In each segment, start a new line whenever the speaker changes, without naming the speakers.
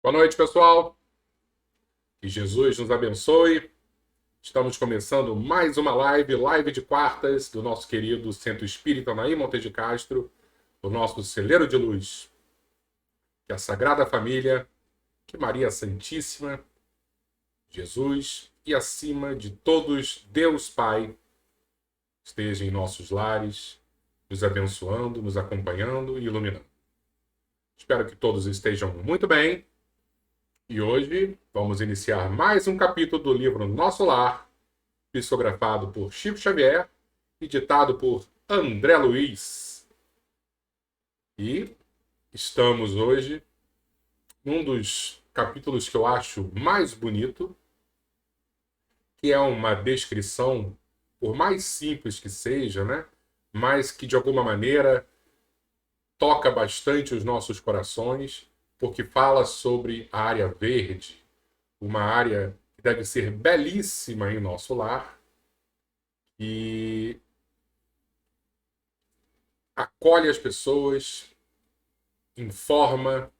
Boa noite, pessoal. Que Jesus nos abençoe. Estamos começando mais uma live de quartas do nosso querido Centro Espírita Naim Monte de Castro, o nosso celeiro de luz. Que a Sagrada Família, que Maria Santíssima, Jesus e acima de todos, Deus Pai, esteja em nossos lares, nos abençoando, nos acompanhando e iluminando. Espero que todos estejam muito bem. E hoje vamos iniciar mais um capítulo do livro Nosso Lar, psicografado por Chico Xavier e ditado por André Luiz. E estamos hoje num dos capítulos que eu acho mais bonito, que é uma descrição, por mais simples que seja, né? Mas que de alguma maneira toca bastante os nossos corações, porque fala sobre a área verde, uma área que deve ser belíssima em nosso lar e acolhe as pessoas, informa,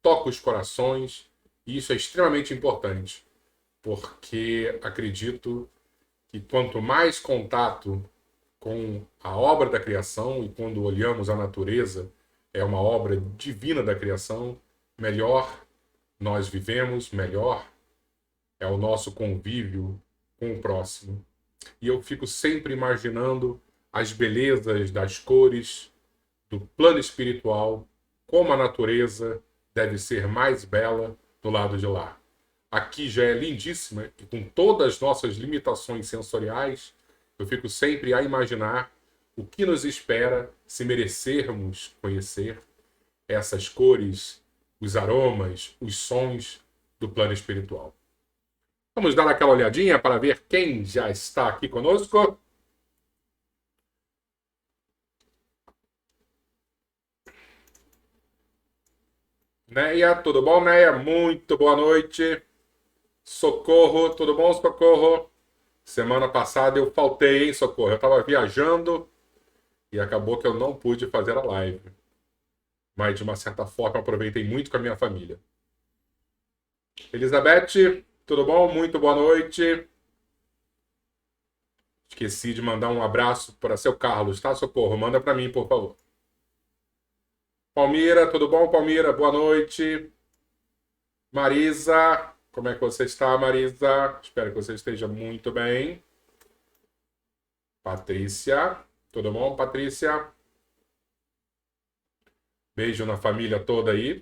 toca os corações, e isso é extremamente importante, porque acredito que quanto mais contato com a obra da criação, e quando olhamos a natureza, é uma obra divina da criação, melhor nós vivemos, melhor é o nosso convívio com o próximo. E eu fico sempre imaginando as belezas das cores do plano espiritual, como a natureza deve ser mais bela do lado de lá. Aqui já é lindíssima e com todas as nossas limitações sensoriais, eu fico sempre a imaginar o que nos espera se merecermos conhecer essas cores, os aromas, os sons do plano espiritual. Vamos dar aquela olhadinha para ver quem já está aqui conosco. Neia, tudo bom, Neia? Muito boa noite. Socorro, tudo bom, Socorro? Semana passada eu faltei, hein, Socorro? Eu estava viajando e acabou que eu não pude fazer a live. Mas, de uma certa forma, aproveitei muito com a minha família. Elizabeth, tudo bom? Muito boa noite. Esqueci de mandar um abraço para seu Carlos, tá, Socorro? Manda para mim, por favor. Palmira, tudo bom, Palmira? Boa noite. Marisa, como é que você está, Marisa? Espero que você esteja muito bem. Patrícia, tudo bom, Patrícia? Beijo na família toda aí.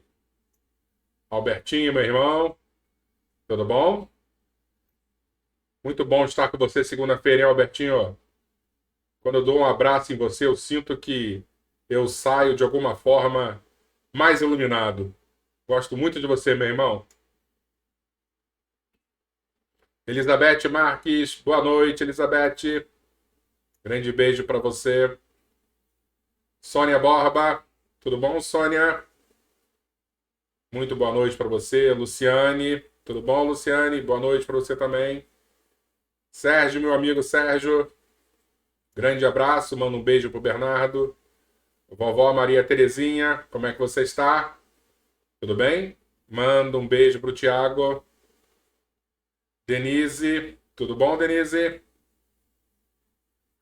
Albertinho, meu irmão, tudo bom? Muito bom estar com você segunda-feira, hein, Albertinho? Quando eu dou um abraço em você, eu sinto que eu saio de alguma forma mais iluminado. Gosto muito de você, meu irmão. Elizabeth Marques, boa noite, Elizabeth. Grande beijo para você. Sônia Borba, tudo bom, Sônia? Muito boa noite para você. Luciane, tudo bom, Luciane? Boa noite para você também. Sérgio, meu amigo Sérgio, grande abraço, manda um beijo pro Bernardo. Vovó Maria Terezinha, como é que você está? Tudo bem? Manda um beijo pro Tiago. Denise, tudo bom, Denise?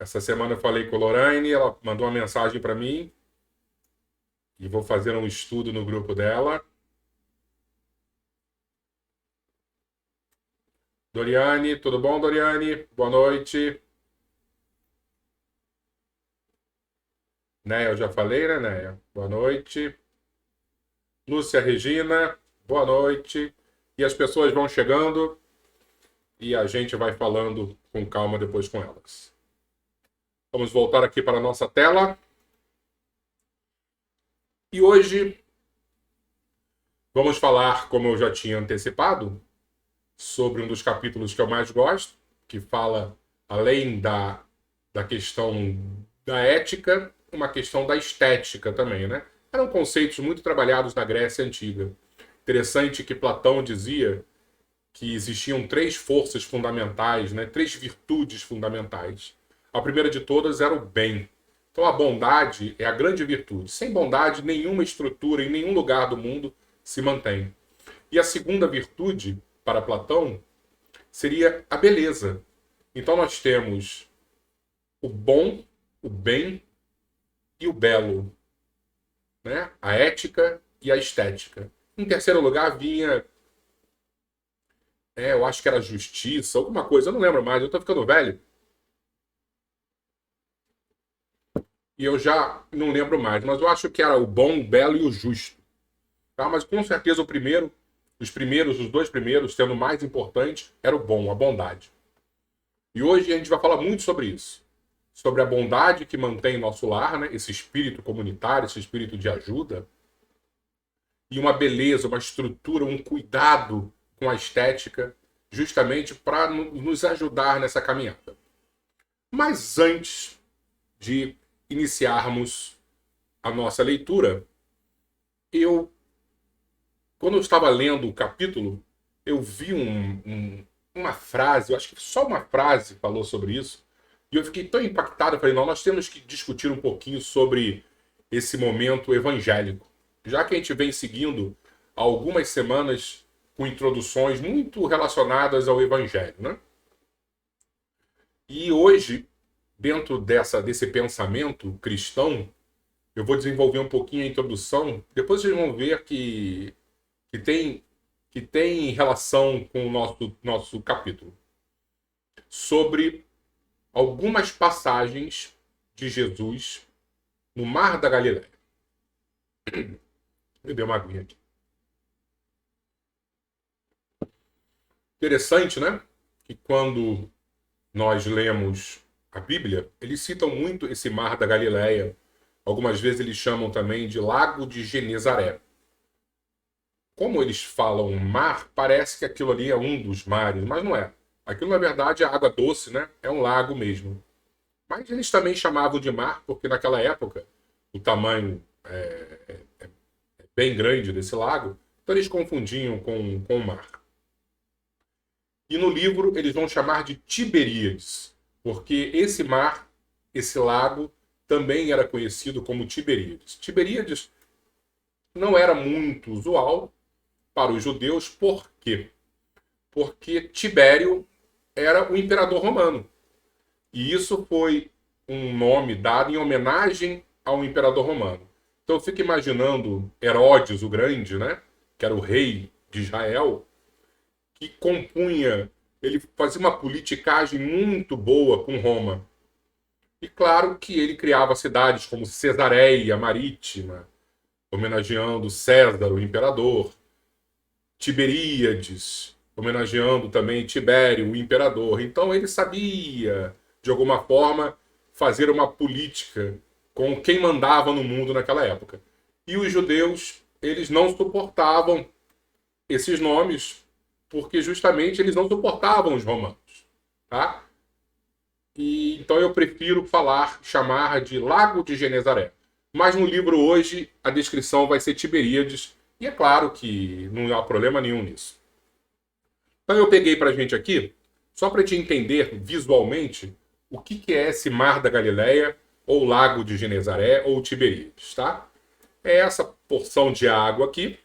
Essa semana eu falei com a Lorraine, ela mandou uma mensagem para mim e vou fazer um estudo no grupo dela. Doriane, tudo bom, Doriane? Boa noite. Néia, eu já falei, né, Néia? Boa noite. Lúcia Regina, boa noite. E as pessoas vão chegando e a gente vai falando com calma depois com elas. Vamos voltar aqui para a nossa tela. E hoje vamos falar, como eu já tinha antecipado, sobre um dos capítulos que eu mais gosto, que fala, além da questão da ética, uma questão da estética também, né? Eram conceitos muito trabalhados na Grécia Antiga. Interessante que Platão dizia que existiam três forças fundamentais, né? Três virtudes fundamentais. A primeira de todas era o bem. Então a bondade é a grande virtude. Sem bondade, nenhuma estrutura em nenhum lugar do mundo se mantém. E a segunda virtude, para Platão, seria a beleza. Então nós temos o bom, o bem e o belo, né? A ética e a estética. Em terceiro lugar vinha, eu acho que era justiça, alguma coisa, eu não lembro mais, eu tô ficando velho. E eu já não lembro mais, mas eu acho que era o bom, o belo e o justo. Tá? Mas com certeza os dois primeiros, sendo mais importante, era o bom, a bondade. E hoje a gente vai falar muito sobre isso. Sobre a bondade que mantém nosso lar, né? Esse espírito comunitário, esse espírito de ajuda. E uma beleza, uma estrutura, um cuidado com a estética, justamente para nos ajudar nessa caminhada. Mas antes de iniciarmos a nossa leitura, quando eu estava lendo o capítulo, eu vi uma frase, eu acho que só uma frase falou sobre isso, e eu fiquei tão impactado, eu falei, não, nós temos que discutir um pouquinho sobre esse momento evangélico. Já que a gente vem seguindo há algumas semanas com introduções muito relacionadas ao evangelho, né? E hoje, dentro desse pensamento cristão, eu vou desenvolver um pouquinho a introdução, depois vocês vão ver que tem relação com o nosso capítulo, sobre algumas passagens de Jesus no Mar da Galileia. Me deu uma aguinha aqui. Interessante, né? Que quando nós lemos a Bíblia, eles citam muito esse Mar da Galileia. Algumas vezes eles chamam também de Lago de Genezaré. Como eles falam mar, parece que aquilo ali é um dos mares, mas não é. Aquilo, na verdade, é água doce, né? É um lago mesmo. Mas eles também chamavam de mar, porque naquela época o tamanho é bem grande desse lago, então eles confundiam com o mar. E no livro eles vão chamar de Tiberíades, porque esse mar, esse lago, também era conhecido como Tiberíades. Tiberíades não era muito usual para os judeus, por quê? Porque Tibério era o imperador romano. E isso foi um nome dado em homenagem ao imperador romano. Então eu fico imaginando Herodes o Grande, né? Que era o rei de Israel, que compunha, ele fazia uma politicagem muito boa com Roma. E claro que ele criava cidades como Cesareia Marítima, homenageando César, o imperador, Tiberíades, homenageando também Tibério, o imperador. Então ele sabia, de alguma forma, fazer uma política com quem mandava no mundo naquela época. E os judeus, eles não suportavam esses nomes, porque justamente eles não suportavam os romanos. Tá? E então eu prefiro chamar de Lago de Genezaré. Mas no livro hoje a descrição vai ser Tiberíades, e é claro que não há problema nenhum nisso. Então eu peguei para a gente aqui, só para te entender visualmente, o que é esse Mar da Galileia, ou Lago de Genezaré, ou Tiberíades, tá? É essa porção de água aqui,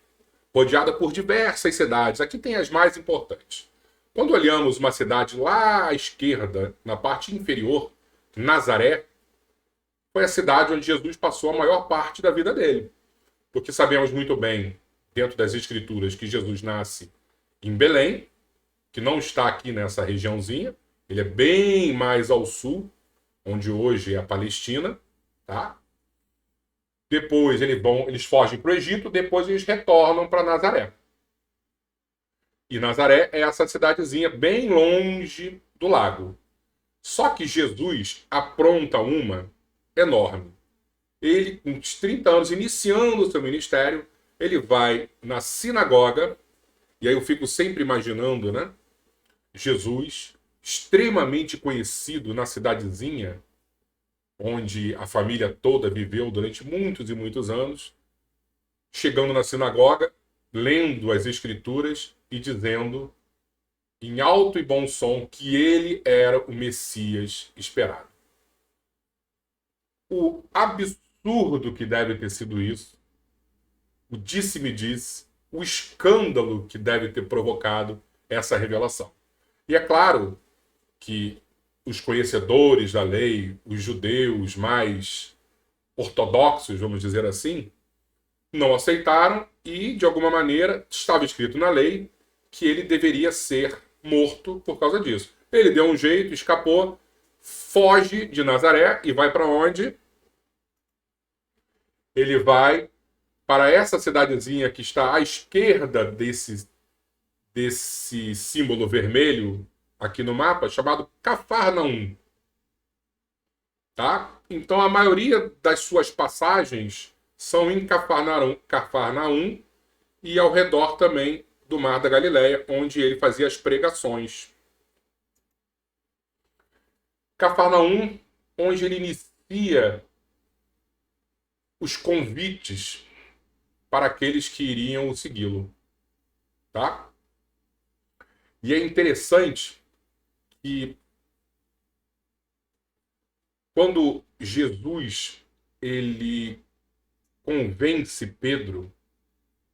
rodeada por diversas cidades. Aqui tem as mais importantes. Quando olhamos uma cidade lá à esquerda, na parte inferior, Nazaré, foi a cidade onde Jesus passou a maior parte da vida dele. Porque sabemos muito bem, dentro das Escrituras, que Jesus nasce em Belém, que não está aqui nessa regiãozinha. Ele é bem mais ao sul, onde hoje é a Palestina. Tá? Depois eles fogem para o Egito, depois eles retornam para Nazaré. E Nazaré é essa cidadezinha bem longe do lago. Só que Jesus apronta uma enorme. Ele, com uns 30 anos, iniciando o seu ministério, ele vai na sinagoga, e aí eu fico sempre imaginando, né? Jesus, extremamente conhecido na cidadezinha, onde a família toda viveu durante muitos e muitos anos, chegando na sinagoga, lendo as escrituras e dizendo em alto e bom som que ele era o Messias esperado. O absurdo que deve ter sido isso, o disse-me-disse, o escândalo que deve ter provocado essa revelação. E é claro que os conhecedores da lei, os judeus mais ortodoxos, vamos dizer assim, não aceitaram e, de alguma maneira, estava escrito na lei que ele deveria ser morto por causa disso. Ele deu um jeito, escapou, foge de Nazaré e vai para onde? Ele vai para essa cidadezinha que está à esquerda desse símbolo vermelho aqui no mapa, chamado Cafarnaum. Tá? Então a maioria das suas passagens são em Cafarnaum e ao redor também do Mar da Galileia, onde ele fazia as pregações. Cafarnaum, onde ele inicia os convites para aqueles que iriam segui-lo. Tá? E é interessante que quando Jesus ele convence Pedro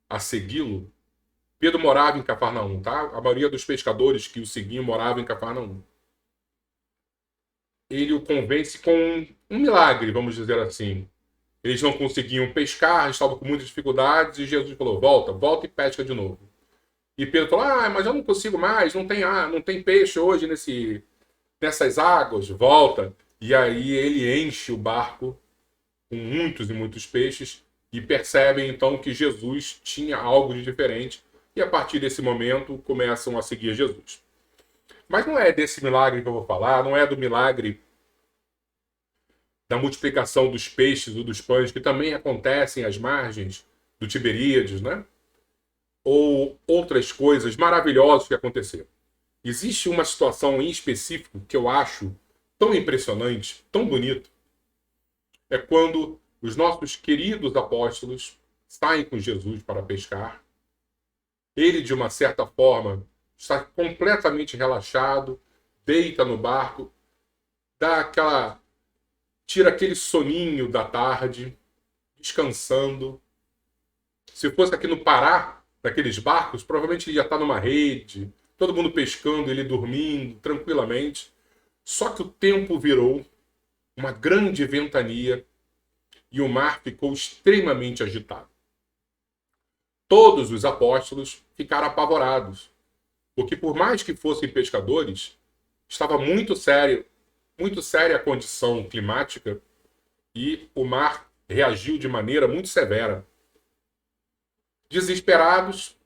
a segui-lo, Pedro morava em Cafarnaum, tá? A maioria dos pescadores que o seguiam morava em Cafarnaum. Ele o convence com um milagre, vamos dizer assim. Eles não conseguiam pescar, estavam com muitas dificuldades, e Jesus falou: volta, volta e pesca de novo. E Pedro falou: mas eu não consigo mais, não tem peixe hoje nessas águas, volta. E aí ele enche o barco com muitos e muitos peixes e percebem então que Jesus tinha algo de diferente e a partir desse momento começam a seguir Jesus. Mas não é desse milagre que eu vou falar, não é do milagre da multiplicação dos peixes ou dos pães, que também acontecem às margens do Tiberíades, né? Ou outras coisas maravilhosas que aconteceram. Existe uma situação em específico que eu acho tão impressionante, tão bonito, é quando os nossos queridos apóstolos saem com Jesus para pescar. Ele, de uma certa forma, está completamente relaxado, deita no barco, tira aquele soninho da tarde, descansando. Se fosse aqui no Pará, daqueles barcos, provavelmente ele ia estar numa rede, todo mundo pescando, ele dormindo tranquilamente. Só que o tempo virou uma grande ventania e o mar ficou extremamente agitado. Todos os apóstolos ficaram apavorados, porque por mais que fossem pescadores, estava muito séria a condição climática e o mar reagiu de maneira muito severa. Desesperados,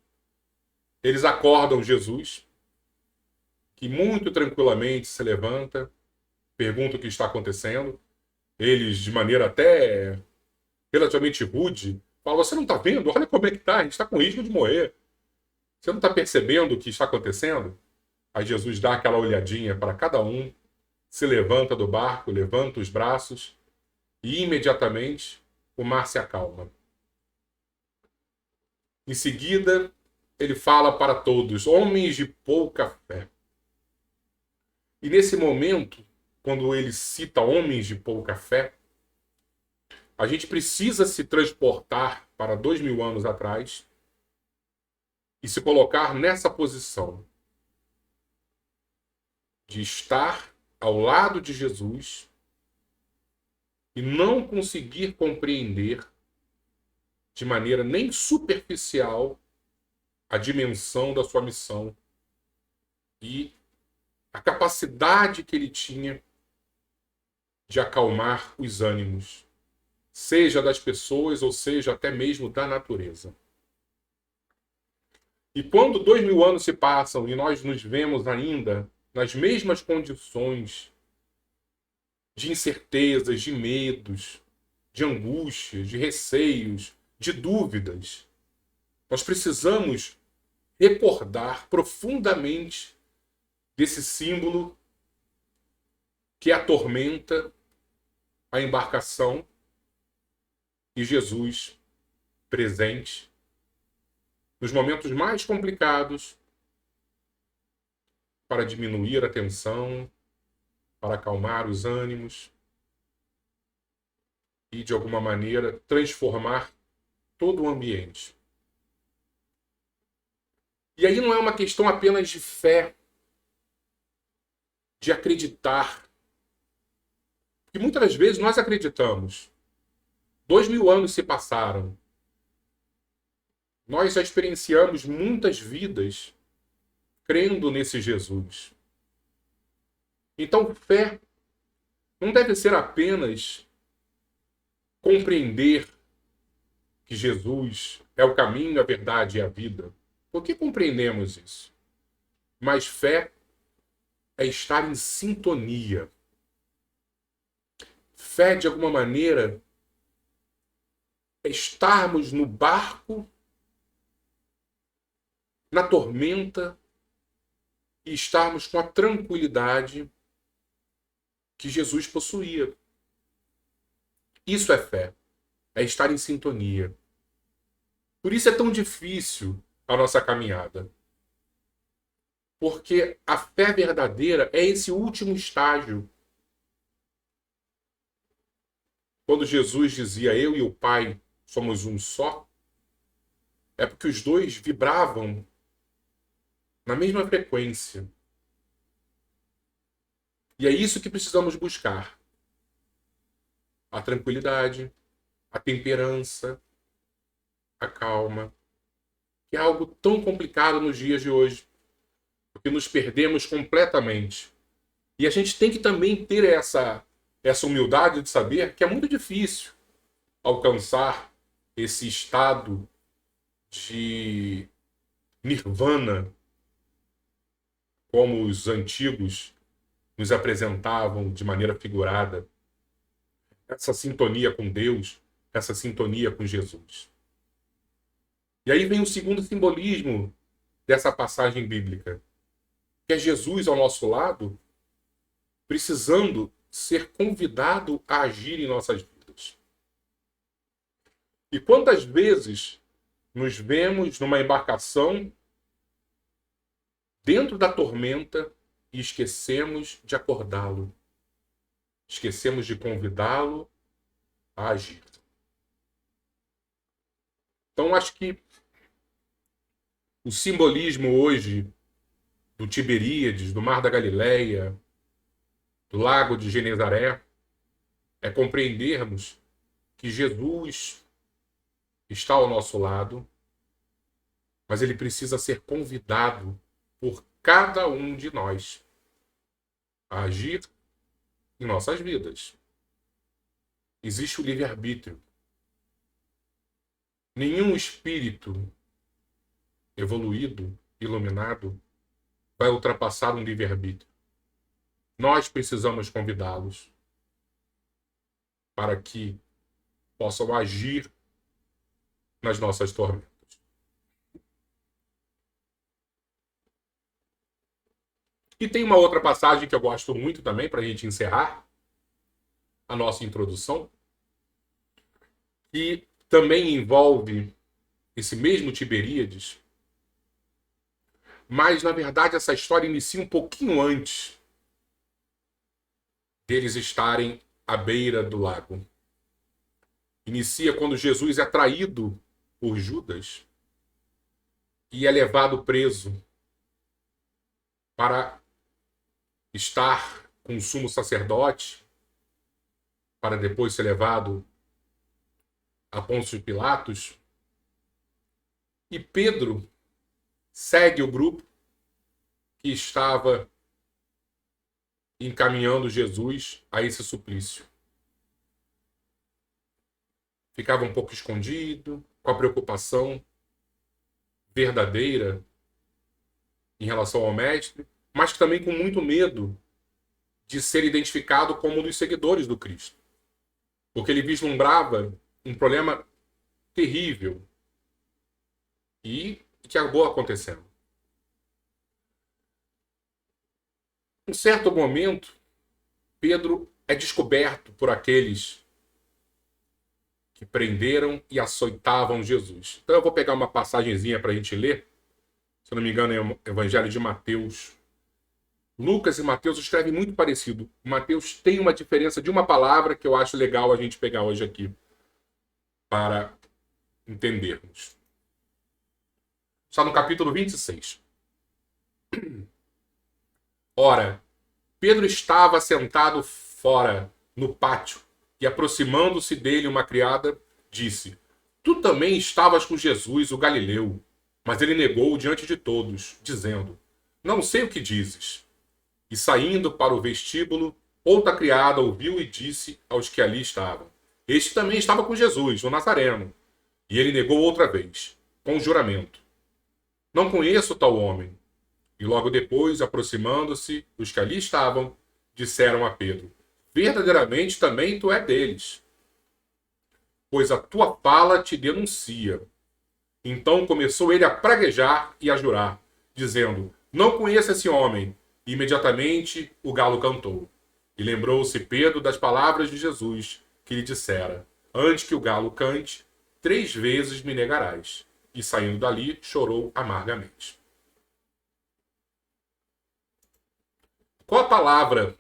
eles acordam Jesus, que muito tranquilamente se levanta, pergunta o que está acontecendo. Eles, de maneira até relativamente rude, falam: você não está vendo? Olha como é que está, a gente está com risco de morrer. Você não está percebendo o que está acontecendo? Aí Jesus dá aquela olhadinha para cada um, se levanta do barco, levanta os braços e imediatamente o mar se acalma. Em seguida, ele fala para todos: homens de pouca fé. E nesse momento, quando ele cita homens de pouca fé, a gente precisa se transportar para 2000 anos atrás e se colocar nessa posição de estar ao lado de Jesus e não conseguir compreender de maneira nem superficial a dimensão da sua missão e a capacidade que ele tinha de acalmar os ânimos, seja das pessoas ou seja até mesmo da natureza. E quando 2000 anos se passam e nós nos vemos ainda nas mesmas condições de incertezas, de medos, de angústias, de receios, de dúvidas, nós precisamos recordar profundamente desse símbolo que atormenta a embarcação e Jesus presente nos momentos mais complicados para diminuir a tensão, para acalmar os ânimos e, de alguma maneira, transformar todo o ambiente. E aí não é uma questão apenas de fé, de acreditar. Porque muitas das vezes nós acreditamos. 2000 anos se passaram. Nós já experienciamos muitas vidas crendo nesse Jesus. Então, fé não deve ser apenas compreender que Jesus é o caminho, a verdade e a vida. Por que compreendemos isso? Mas fé é estar em sintonia. Fé, de alguma maneira, é estarmos no barco, na tormenta, e estarmos com a tranquilidade que Jesus possuía. Isso é fé. É estar em sintonia. Por isso é tão difícil a nossa caminhada. Porque a fé verdadeira é esse último estágio. Quando Jesus dizia, eu e o Pai somos um só, é porque os dois vibravam na mesma frequência. E é isso que precisamos buscar. A tranquilidade, a temperança, a calma, que é algo tão complicado nos dias de hoje, porque nos perdemos completamente. E a gente tem que também ter essa humildade de saber que é muito difícil alcançar esse estado de nirvana, como os antigos nos apresentavam de maneira figurada, essa sintonia com Deus, essa sintonia com Jesus. E aí vem o segundo simbolismo dessa passagem bíblica, que é Jesus ao nosso lado, precisando ser convidado a agir em nossas vidas. E quantas vezes nos vemos numa embarcação dentro da tormenta e esquecemos de acordá-lo, esquecemos de convidá-lo a agir. Então, acho que o simbolismo hoje do Tiberíades, do Mar da Galileia, do Lago de Genezaré, é compreendermos que Jesus está ao nosso lado, mas ele precisa ser convidado por cada um de nós a agir em nossas vidas. Existe o livre-arbítrio. Nenhum espírito evoluído, iluminado, vai ultrapassar um livre-arbítrio. Nós precisamos convidá-los para que possam agir nas nossas tormentas. E tem uma outra passagem que eu gosto muito também, para a gente encerrar a nossa introdução, que também envolve esse mesmo Tiberíades, mas, na verdade, essa história inicia um pouquinho antes deles estarem à beira do lago. Inicia quando Jesus é traído por Judas e é levado preso para estar com o sumo sacerdote, para depois ser levado a Pôncio Pilatos. E Pedro segue o grupo que estava encaminhando Jesus a esse suplício. Ficava um pouco escondido, com a preocupação verdadeira em relação ao mestre, mas também com muito medo de ser identificado como um dos seguidores do Cristo. Porque ele vislumbrava um problema terrível e que acabou acontecendo. Em certo momento, Pedro é descoberto por aqueles que prenderam e açoitavam Jesus. Então eu vou pegar uma passagenzinha para a gente ler. Se eu não me engano, é o Evangelho de Mateus. Lucas e Mateus escrevem muito parecido. Mateus tem uma diferença de uma palavra que eu acho legal a gente pegar hoje aqui para entendermos. Está no capítulo 26. Ora, Pedro estava sentado fora, no pátio, e aproximando-se dele uma criada, disse: Tu também estavas com Jesus, o Galileu. Mas ele negou diante de todos, dizendo: Não sei o que dizes. E saindo para o vestíbulo, outra criada ouviu e disse aos que ali estavam: Este também estava com Jesus, o Nazareno. E ele negou outra vez, com juramento: Não conheço tal homem. E logo depois, aproximando-se, os que ali estavam, disseram a Pedro: Verdadeiramente também tu é deles, pois a tua fala te denuncia. Então começou ele a praguejar e a jurar, dizendo: Não conheço esse homem. E imediatamente o galo cantou. E lembrou-se Pedro das palavras de Jesus, que lhe dissera: Antes que o galo cante, 3 vezes me negarás. E saindo dali, chorou amargamente. Qual a palavra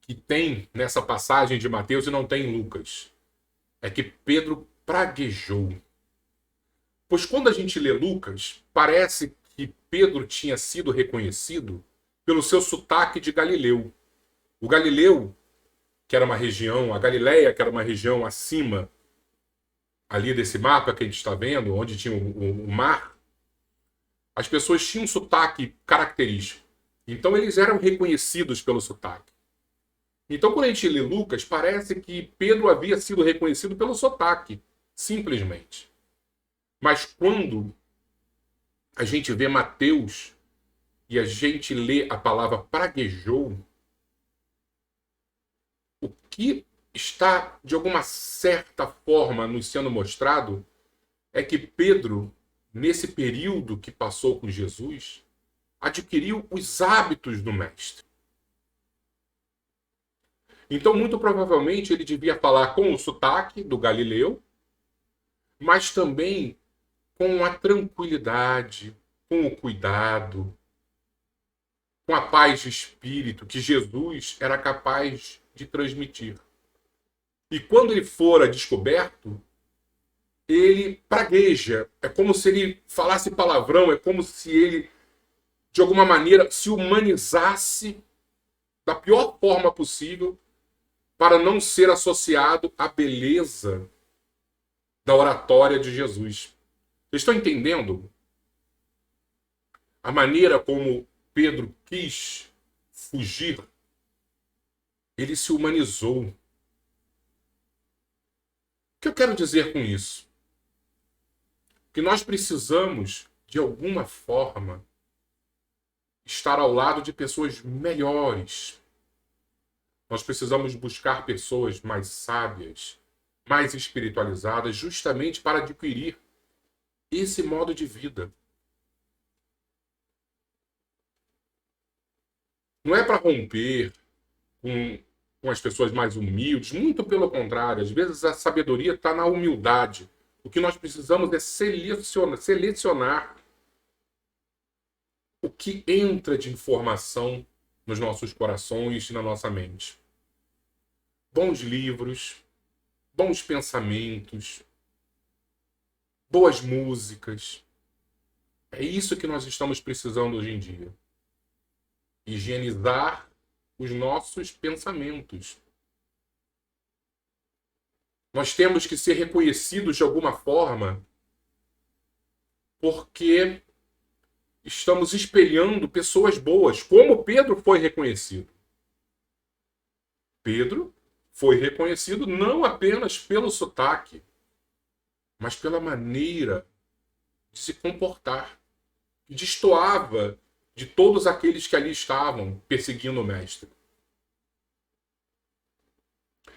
que tem nessa passagem de Mateus e não tem em Lucas? É que Pedro praguejou. Pois quando a gente lê Lucas, parece que Pedro tinha sido reconhecido pelo seu sotaque de Galileu. O Galileu, que era uma região, a Galileia, que era uma região acima ali desse mapa que a gente está vendo, onde tinha o mar, as pessoas tinham um sotaque característico. Então eles eram reconhecidos pelo sotaque. Então quando a gente lê Lucas, parece que Pedro havia sido reconhecido pelo sotaque, simplesmente. Mas quando a gente vê Mateus e a gente lê a palavra praguejou, o que está, de alguma certa forma, nos sendo mostrado é que Pedro, nesse período que passou com Jesus, adquiriu os hábitos do mestre. Então, muito provavelmente, ele devia falar com o sotaque do Galileu, mas também com a tranquilidade, com o cuidado, com a paz de espírito que Jesus era capaz de transmitir. E quando ele fora descoberto, ele pragueja. É como se ele falasse palavrão, é como se ele, de alguma maneira, se humanizasse da pior forma possível para não ser associado à beleza da oratória de Jesus. Vocês estão entendendo a maneira como Pedro quis fugir? Ele se humanizou. O que eu quero dizer com isso? Que nós precisamos, de alguma forma, estar ao lado de pessoas melhores. Nós precisamos buscar pessoas mais sábias, mais espiritualizadas, justamente para adquirir esse modo de vida. Não é para romper com as pessoas mais humildes, muito pelo contrário. Às vezes a sabedoria está na humildade. O que nós precisamos é selecionar o que entra de informação nos nossos corações e na nossa mente. Bons livros, bons pensamentos, boas músicas. É isso que nós estamos precisando hoje em dia. Higienizar os nossos pensamentos. Nós temos que ser reconhecidos de alguma forma porque estamos espelhando pessoas boas, como Pedro foi reconhecido. Pedro foi reconhecido não apenas pelo sotaque, mas pela maneira de se comportar. Destoava de todos aqueles que ali estavam perseguindo o mestre.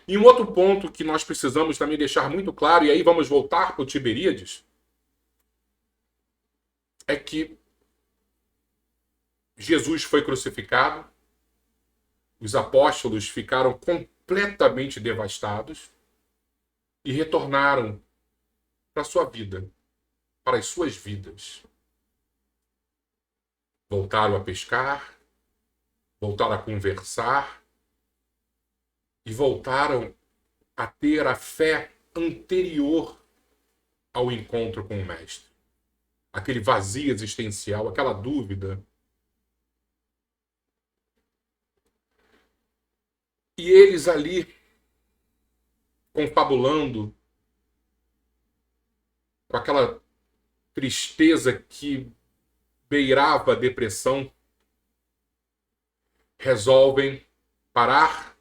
E um outro ponto que nós precisamos também deixar muito claro, e aí vamos voltar para o Tiberíades, é que Jesus foi crucificado, os apóstolos ficaram completamente devastados e retornaram para a sua vida, para as suas vidas. Voltaram a pescar, voltaram a conversar e voltaram a ter a fé anterior ao encontro com o mestre. aquele vazio existencial, aquela dúvida. E eles ali, confabulando, com aquela tristeza que beirava a depressão, resolvem parar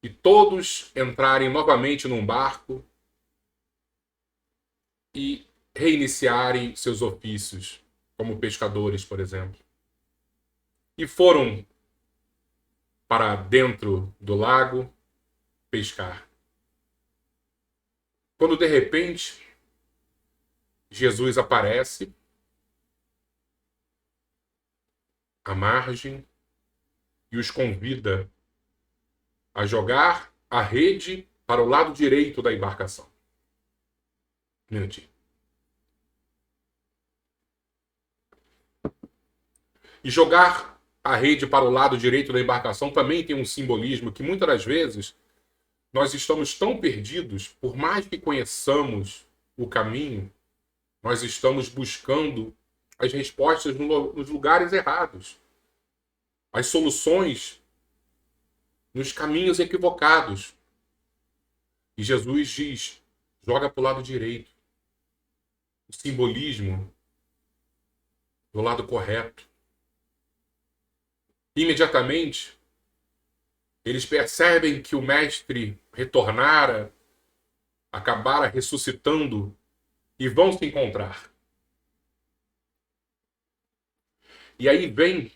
e todos entrarem novamente num barco e reiniciarem seus ofícios, como pescadores, por exemplo. E foram para dentro do lago pescar. Quando de repente Jesus aparece à margem e os convida a jogar a rede para o lado direito da embarcação. Um minutinho. E jogar a rede para o lado direito da embarcação também tem um simbolismo que muitas das vezes nós estamos tão perdidos, por mais que conheçamos o caminho, nós estamos buscando as respostas nos lugares errados, as soluções nos caminhos equivocados. E Jesus diz: joga para o lado direito. O simbolismo do lado correto. Imediatamente, eles percebem que o mestre retornara, acabara ressuscitando e vão se encontrar. E aí vem,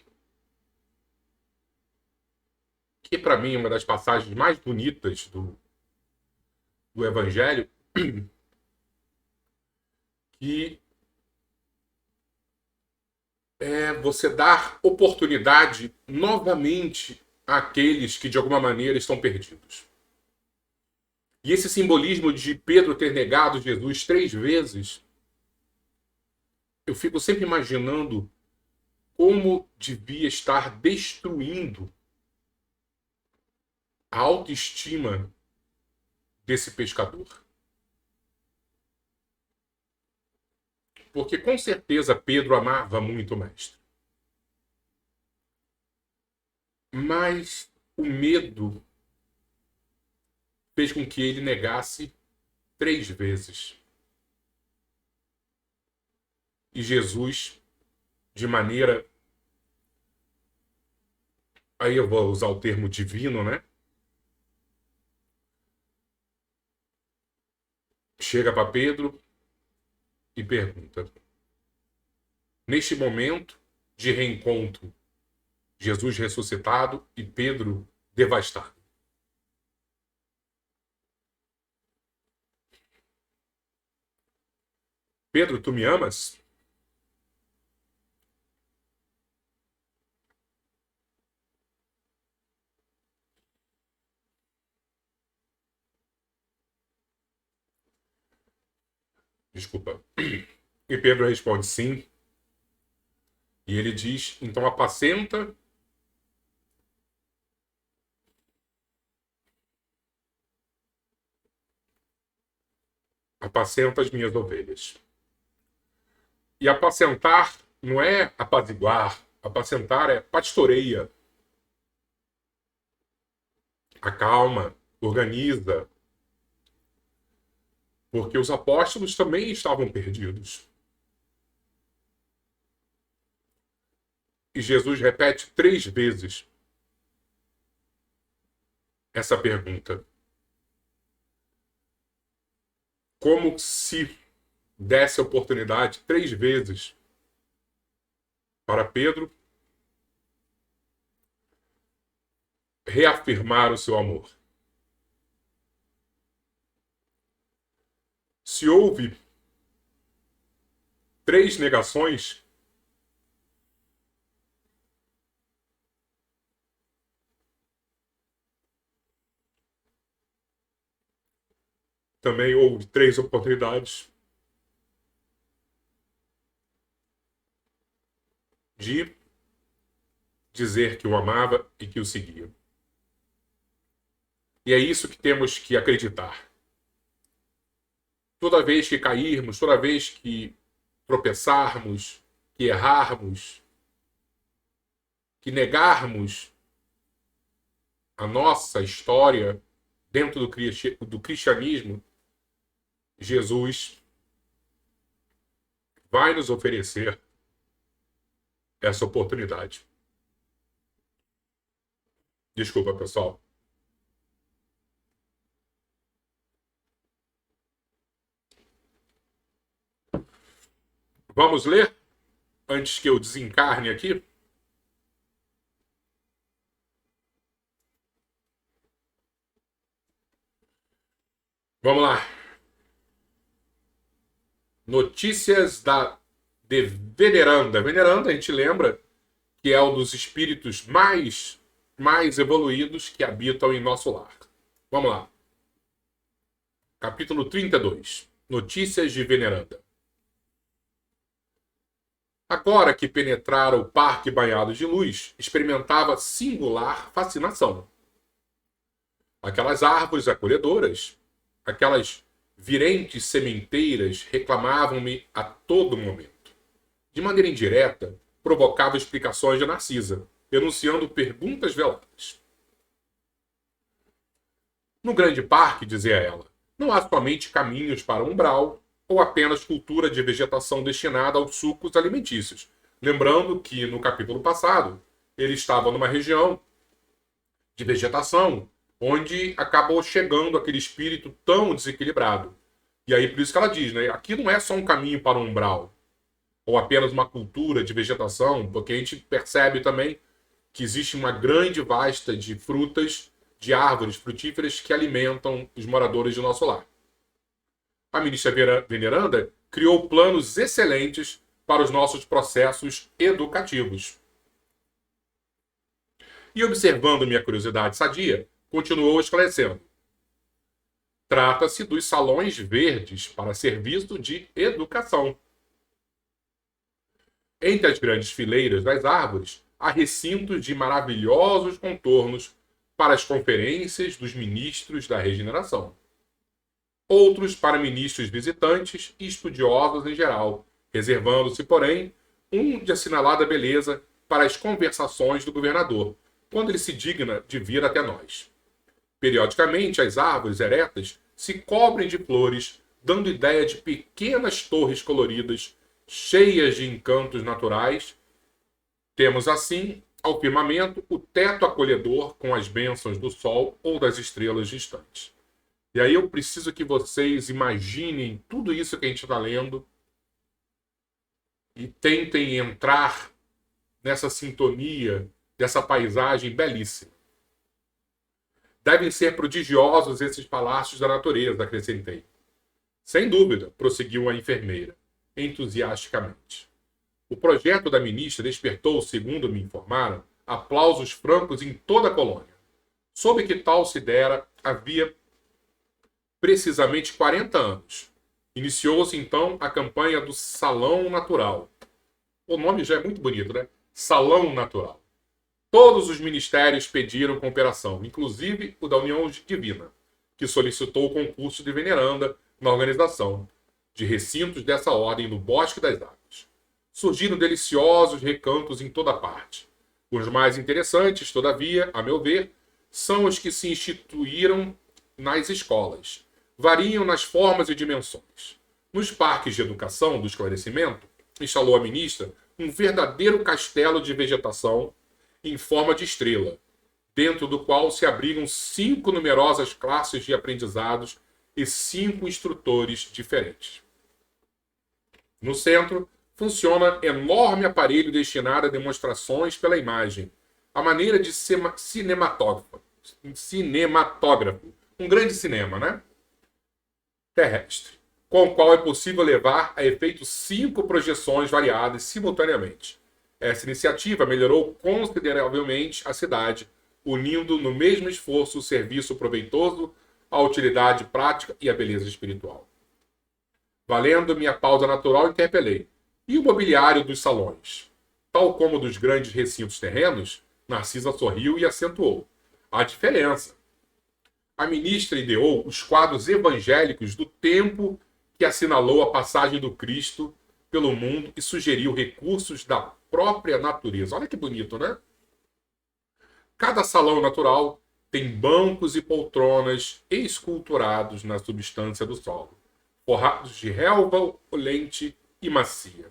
que para mim é uma das passagens mais bonitas do Evangelho, que é você dar oportunidade novamente àqueles que de alguma maneira estão perdidos. E esse simbolismo de Pedro ter negado Jesus 3 vezes, eu fico sempre imaginando como devia estar destruindo a autoestima desse pescador. Porque com certeza Pedro amava muito o mestre. Mas o medo fez com que ele negasse 3 vezes. E Jesus, de maneira... Aí eu vou usar o termo divino, né? Chega para Pedro e pergunta. Neste momento de reencontro, Jesus ressuscitado e Pedro devastado. Pedro, tu me amas? Desculpa. E Pedro responde sim. E ele diz, então apacenta as minhas ovelhas. E apacentar não é apaziguar, apacentar é pastoreia. Acalma, organiza. Porque os apóstolos também estavam perdidos. E Jesus repete 3 vezes essa pergunta. Como se desse a oportunidade 3 vezes para Pedro reafirmar o seu amor. Se houve 3 negações, também houve 3 oportunidades de dizer que o amava e que o seguia. E é isso que temos que acreditar. Toda vez que cairmos, toda vez que tropeçarmos, que errarmos, que negarmos a nossa história dentro do cristianismo, Jesus vai nos oferecer essa oportunidade. Desculpa, pessoal. Vamos ler antes que eu desencarne aqui? Vamos lá. Notícias de Veneranda. Veneranda, a gente lembra que é um dos espíritos mais evoluídos que habitam em nosso lar. Vamos lá. Capítulo 32. Notícias de Veneranda. Agora que penetrara o parque banhado de luz, experimentava singular fascinação. Aquelas árvores acolhedoras, aquelas virentes sementeiras reclamavam-me a todo momento. De maneira indireta, provocava explicações de Narcisa, enunciando perguntas veladas. No grande parque, dizia ela, não há somente caminhos para o umbral ou apenas cultura de vegetação destinada aos sucos alimentícios. Lembrando que, no capítulo passado, ele estava numa região de vegetação onde acabou chegando aquele espírito tão desequilibrado. E aí, por isso que ela diz, né? Aqui não é só um caminho para o umbral, ou apenas uma cultura de vegetação, porque a gente percebe também que existe uma grande vasta de frutas, de árvores frutíferas que alimentam os moradores do nosso lar. A ministra Veneranda criou planos excelentes para os nossos processos educativos. E observando minha curiosidade sadia, continuou esclarecendo. Trata-se dos salões verdes para serviço de educação. Entre as grandes fileiras das árvores, há recintos de maravilhosos contornos para as conferências dos ministros da regeneração. Outros para ministros visitantes e estudiosos em geral, reservando-se, porém, um de assinalada beleza para as conversações do governador, quando ele se digna de vir até nós. Periodicamente, as árvores eretas se cobrem de flores, dando ideia de pequenas torres coloridas, cheias de encantos naturais. Temos, assim, ao firmamento, o teto acolhedor com as bênçãos do sol ou das estrelas distantes. E aí eu preciso que vocês imaginem tudo isso que a gente está lendo e tentem entrar nessa sintonia dessa paisagem belíssima. Devem ser prodigiosos esses palácios da natureza, acrescentei. Sem dúvida, prosseguiu a enfermeira, entusiasticamente. O projeto da ministra despertou, segundo me informaram, aplausos francos em toda a colônia. Soube que tal se dera havia precisamente 40 anos. Iniciou-se, então, a campanha do Salão Natural. O nome já é muito bonito, né? Salão Natural. Todos os ministérios pediram cooperação, inclusive o da União Divina, que solicitou o concurso de Veneranda na organização de recintos dessa ordem no Bosque das Águas. Surgiram deliciosos recantos em toda parte. Os mais interessantes, todavia, a meu ver, são os que se instituíram nas escolas. Variam nas formas e dimensões. Nos parques de educação do esclarecimento, instalou a ministra um verdadeiro castelo de vegetação em forma de estrela, dentro do qual se abrigam 5 numerosas classes de aprendizados e 5 instrutores diferentes. No centro, funciona enorme aparelho destinado a demonstrações pela imagem, a maneira de cinematógrafo. Um grande cinema, né? Terrestre, com o qual é possível levar a efeito 5 projeções variadas simultaneamente. Essa iniciativa melhorou consideravelmente a cidade, unindo no mesmo esforço o serviço proveitoso, a utilidade prática e a beleza espiritual. Valendo minha pausa natural, interpelei. E o mobiliário dos salões? Tal como dos grandes recintos terrenos, Narcisa sorriu e acentuou. Há diferença. A ministra ideou os quadros evangélicos do tempo que assinalou a passagem do Cristo pelo mundo e sugeriu recursos da própria natureza. Olha que bonito, né? Cada salão natural tem bancos e poltronas esculturados na substância do solo, forrados de relva olente e macia.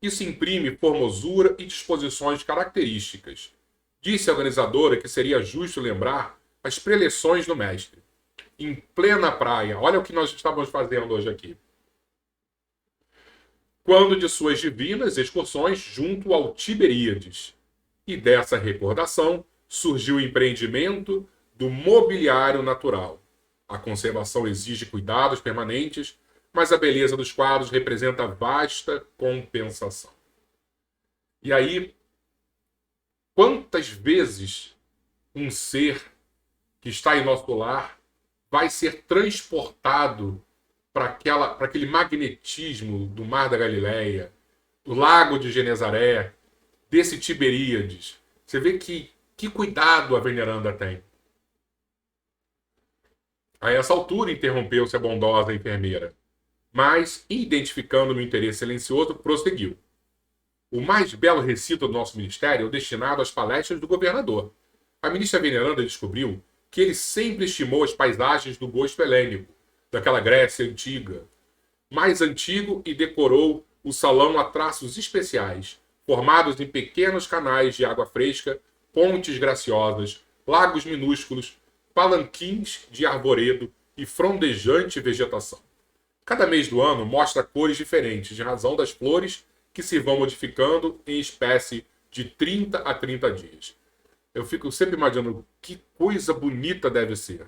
Isso imprime formosura e disposições características. Disse a organizadora que seria justo lembrar as preleções do mestre. Em plena praia, olha o que nós estávamos fazendo hoje aqui. Quando de suas divinas excursões junto ao Tiberíades. E dessa recordação surgiu o empreendimento do mobiliário natural. A conservação exige cuidados permanentes, mas a beleza dos quadros representa vasta compensação. E aí, quantas vezes um ser que está em nosso lar vai ser transportado para aquele magnetismo do Mar da Galileia, do Lago de Genezaré, desse Tiberíades? Você vê que cuidado a veneranda tem. A essa altura interrompeu-se a bondosa enfermeira, mas, identificando meu interesse silencioso, prosseguiu. O mais belo recinto do nosso ministério é destinado às palestras do governador. A ministra veneranda descobriu que ele sempre estimou as paisagens do gosto helênico, daquela Grécia antiga, mais antigo, e decorou o salão a traços especiais, formados em pequenos canais de água fresca, pontes graciosas, lagos minúsculos, palanquins de arvoredo e frondejante vegetação. Cada mês do ano mostra cores diferentes, de razão das flores que se vão modificando em espécie de 30 a 30 dias. Eu fico sempre imaginando que coisa bonita deve ser.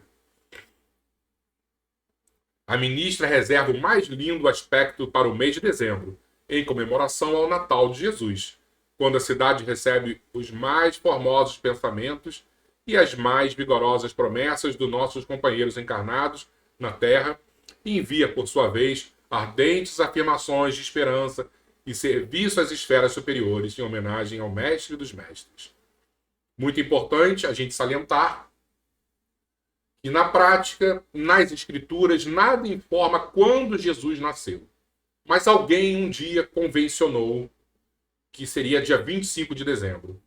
A ministra reserva o mais lindo aspecto para o mês de dezembro, em comemoração ao Natal de Jesus, quando a cidade recebe os mais formosos pensamentos e as mais vigorosas promessas dos nossos companheiros encarnados na Terra, e envia, por sua vez, ardentes afirmações de esperança e serviço às esferas superiores em homenagem ao Mestre dos Mestres. Muito importante a gente salientar que, na prática, nas Escrituras, nada informa quando Jesus nasceu. Mas alguém um dia convencionou que seria dia 25 de dezembro.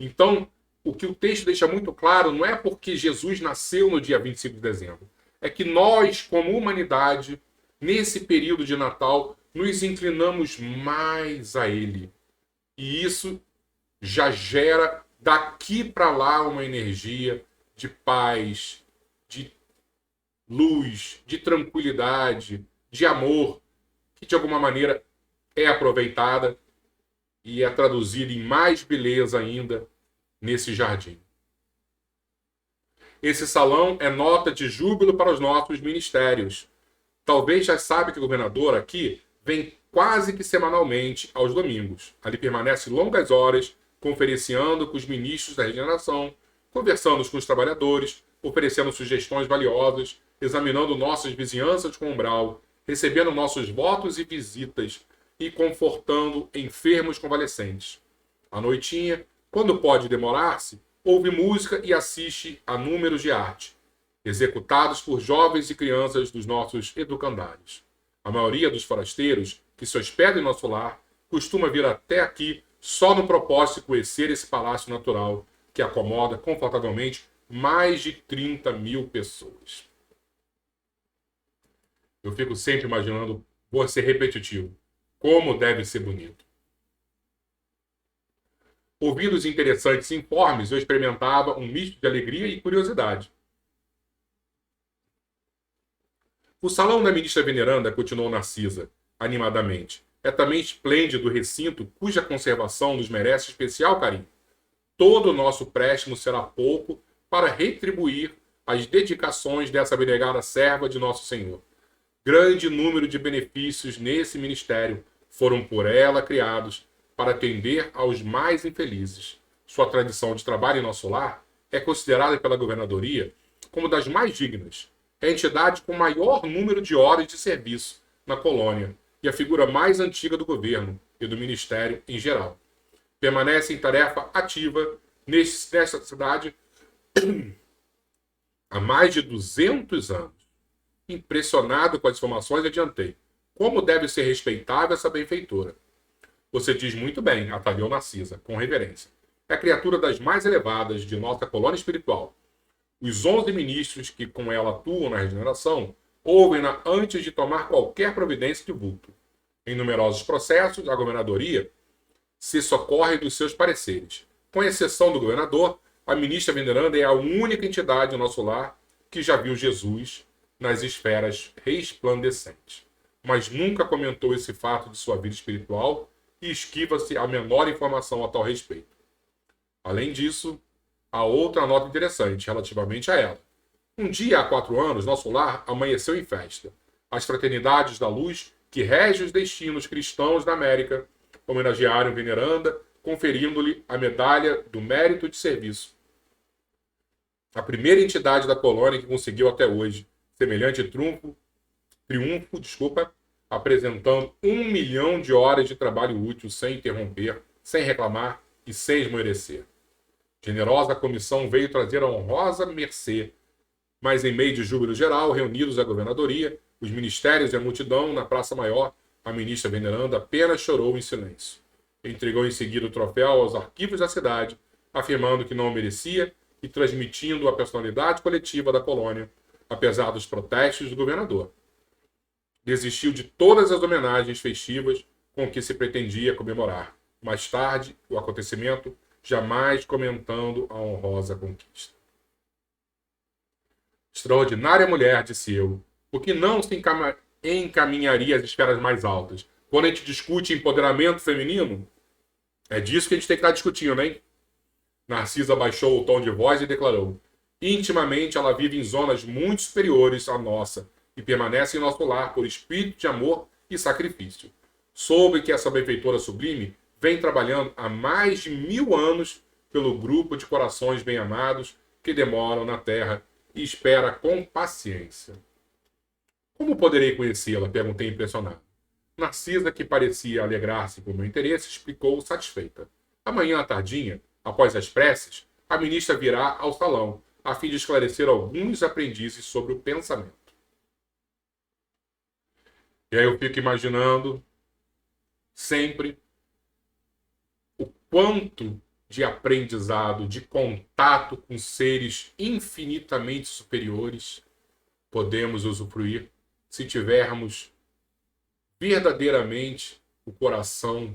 Então, o que o texto deixa muito claro não é porque Jesus nasceu no dia 25 de dezembro. É que nós, como humanidade, nesse período de Natal, nos inclinamos mais a Ele. E isso já gera daqui para lá uma energia de paz, de luz, de tranquilidade, de amor, que de alguma maneira é aproveitada e é traduzida em mais beleza ainda nesse jardim. Esse salão é nota de júbilo para os nossos ministérios. Talvez já saiba que o governador aqui vem quase que semanalmente aos domingos. Ali permanece longas horas, conferenciando com os ministros da regeneração, conversando com os trabalhadores, oferecendo sugestões valiosas, examinando nossas vizinhanças com umbral, recebendo nossos votos e visitas e confortando enfermos convalescentes. À noitinha, quando pode demorar-se, ouve música e assiste a números de arte, executados por jovens e crianças dos nossos educandários. A maioria dos forasteiros que se hospedam em nosso lar costuma vir até aqui só no propósito de conhecer esse palácio natural que acomoda confortavelmente mais de 30.000 pessoas. Eu fico sempre imaginando, vou ser repetitivo, como deve ser bonito. Ouvindo os interessantes informes, eu experimentava um misto de alegria e curiosidade. O salão da ministra veneranda, continuou Narcisa, animadamente, é também esplêndido recinto cuja conservação nos merece especial carinho. Todo o nosso préstimo será pouco para retribuir as dedicações dessa abnegada serva de nosso Senhor. Grande número de benefícios nesse ministério foram por ela criados para atender aos mais infelizes. Sua tradição de trabalho em nosso lar é considerada pela governadoria como das mais dignas. É a entidade com maior número de horas de serviço na colônia e a figura mais antiga do governo e do ministério em geral. Permanece em tarefa ativa nesta cidade há mais de 200 anos. Impressionado com as informações, adiantei. Como deve ser respeitável essa benfeitora? Você diz muito bem, atalhou Narcisa, com reverência. É a criatura das mais elevadas de nossa colônia espiritual. Os 11 ministros que com ela atuam na regeneração ouvem-na antes de tomar qualquer providência de vulto. Em numerosos processos, a governadoria se socorre dos seus pareceres. Com exceção do governador, a ministra veneranda é a única entidade do nosso lar que já viu Jesus nas esferas resplandecentes. Mas nunca comentou esse fato de sua vida espiritual e esquiva-se a menor informação a tal respeito. Além disso, há outra nota interessante relativamente a ela. Um dia, há 4 anos, nosso lar amanheceu em festa. As fraternidades da luz, que regem os destinos cristãos da América, homenagearam veneranda, conferindo-lhe a medalha do mérito de serviço. A primeira entidade da colônia que conseguiu até hoje semelhante triunfo, apresentando 1 milhão de horas de trabalho útil sem interromper, sem reclamar e sem esmorecer. Generosa comissão veio trazer a honrosa mercê, mas em meio de júbilo geral, reunidos à governadoria, os ministérios e a multidão, na Praça Maior, a ministra veneranda apenas chorou em silêncio. Entregou em seguida o troféu aos arquivos da cidade, afirmando que não o merecia e transmitindo a personalidade coletiva da colônia, apesar dos protestos do governador. Desistiu de todas as homenagens festivas com que se pretendia comemorar. Mais tarde, o acontecimento, jamais comentando a honrosa conquista. Extraordinária mulher, disse eu, por que não se encaminharia às esferas mais altas? Quando a gente discute empoderamento feminino, é disso que a gente tem que estar discutindo, hein? Narcisa baixou o tom de voz e declarou: intimamente ela vive em zonas muito superiores à nossa e permanece em nosso lar por espírito de amor e sacrifício. Soube que essa benfeitora sublime vem trabalhando há mais de 1000 anos pelo grupo de corações bem-amados que demoram na terra e espera com paciência. Como poderei conhecê-la? Perguntei impressionado. Narcisa, que parecia alegrar-se por meu interesse, explicou satisfeita. Amanhã à tardinha, após as preces, a ministra virá ao salão, a fim de esclarecer alguns aprendizes sobre o pensamento. E aí eu fico imaginando sempre o quanto de aprendizado, de contato com seres infinitamente superiores podemos usufruir se tivermos verdadeiramente o coração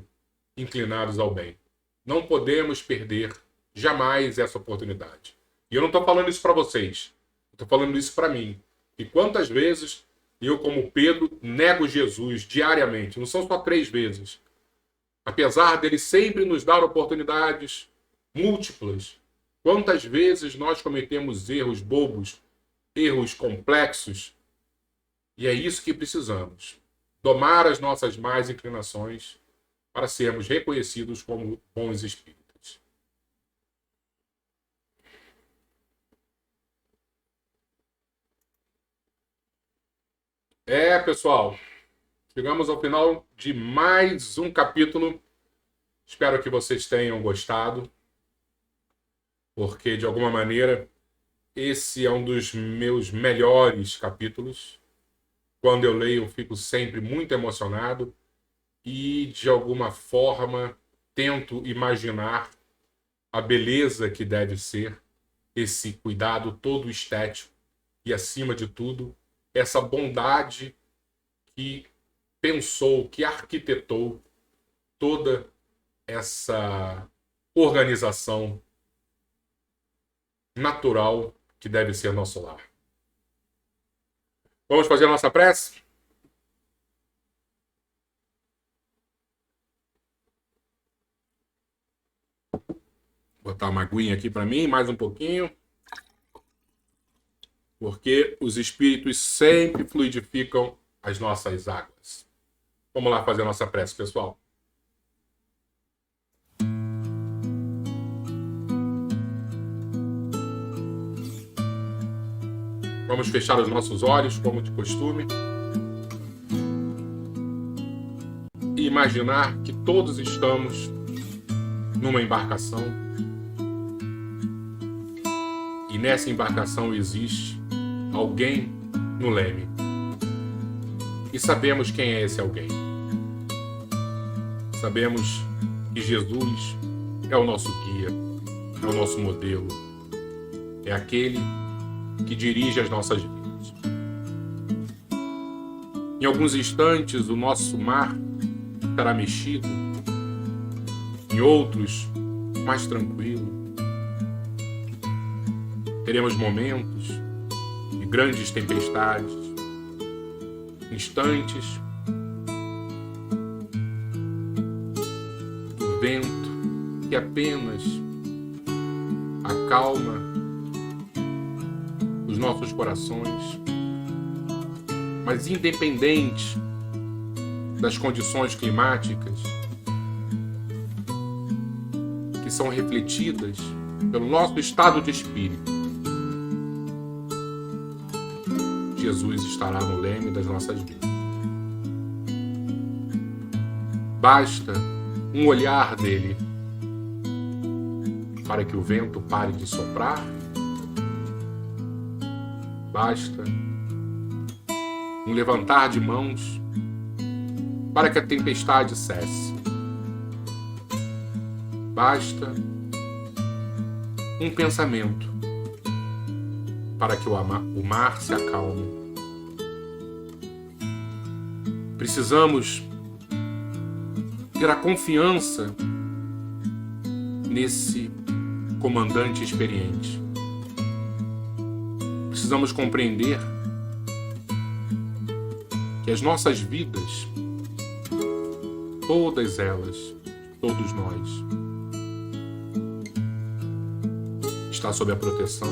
inclinados ao bem. Não podemos perder jamais essa oportunidade. E eu não estou falando isso para vocês. Estou falando isso para mim. E quantas vezes eu, como Pedro, nego Jesus diariamente. Não são só 3 vezes. Apesar dele sempre nos dar oportunidades múltiplas. Quantas vezes nós cometemos erros bobos, erros complexos. E é isso que precisamos. Domar as nossas más inclinações para sermos reconhecidos como bons espíritos. Pessoal, chegamos ao final de mais um capítulo. Espero que vocês tenham gostado, porque de alguma maneira esse é um dos meus melhores capítulos. Quando eu leio, eu fico sempre muito emocionado e, de alguma forma, tento imaginar a beleza que deve ser esse cuidado todo estético e, acima de tudo, essa bondade que pensou, que arquitetou toda essa organização natural que deve ser nosso lar. Vamos fazer a nossa prece? Vou botar uma aguinha aqui para mim, mais um pouquinho. Porque os espíritos sempre fluidificam as nossas águas. Vamos lá fazer a nossa prece, pessoal. Vamos fechar os nossos olhos, como de costume. E imaginar que todos estamos numa embarcação. E nessa embarcação existe alguém no leme. E sabemos quem é esse alguém. Sabemos que Jesus é o nosso guia, é o nosso modelo, é aquele que dirige as nossas vidas. Em alguns instantes, o nosso mar estará mexido, em outros, mais tranquilo. Teremos momentos de grandes tempestades, instantes, o vento que apenas acalma os nossos corações, mas independente das condições climáticas que são refletidas pelo nosso estado de espírito, Jesus estará no leme das nossas vidas. Basta um olhar dele para que o vento pare de soprar. Basta um levantar de mãos para que a tempestade cesse. Basta um pensamento para que o mar se acalme. Precisamos ter a confiança nesse comandante experiente. Precisamos compreender que as nossas vidas, todas elas, todos nós, está sob a proteção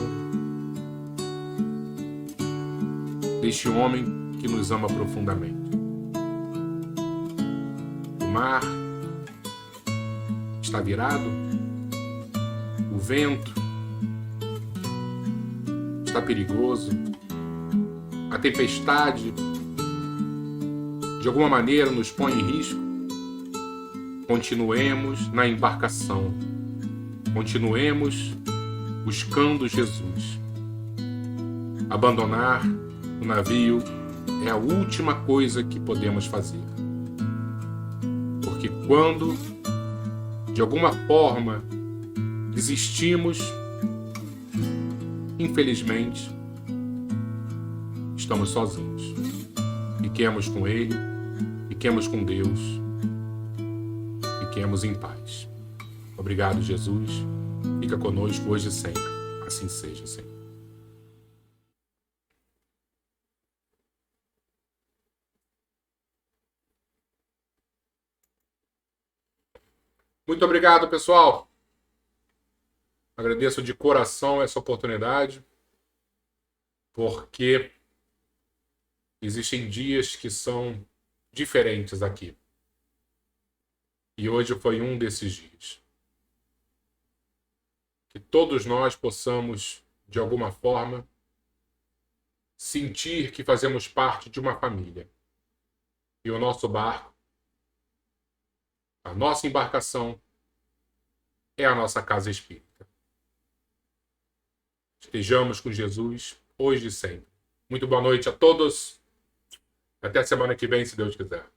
deste homem que nos ama profundamente. O mar está virado, o vento está perigoso, a tempestade de alguma maneira nos põe em risco. Continuemos na embarcação, continuemos buscando Jesus. Abandonar o navio é a última coisa que podemos fazer. Porque quando, de alguma forma, desistimos, infelizmente, estamos sozinhos. Fiquemos com Ele, fiquemos com Deus, fiquemos em paz. Obrigado, Jesus. Fica conosco hoje e sempre. Assim seja, Senhor. Muito obrigado, pessoal. Agradeço de coração essa oportunidade, porque existem dias que são diferentes aqui. E hoje foi um desses dias. Que todos nós possamos, de alguma forma, sentir que fazemos parte de uma família. E o nosso barco, a nossa embarcação, é a nossa casa espírita. Estejamos com Jesus hoje e sempre. Muito boa noite a todos. Até a semana que vem, se Deus quiser.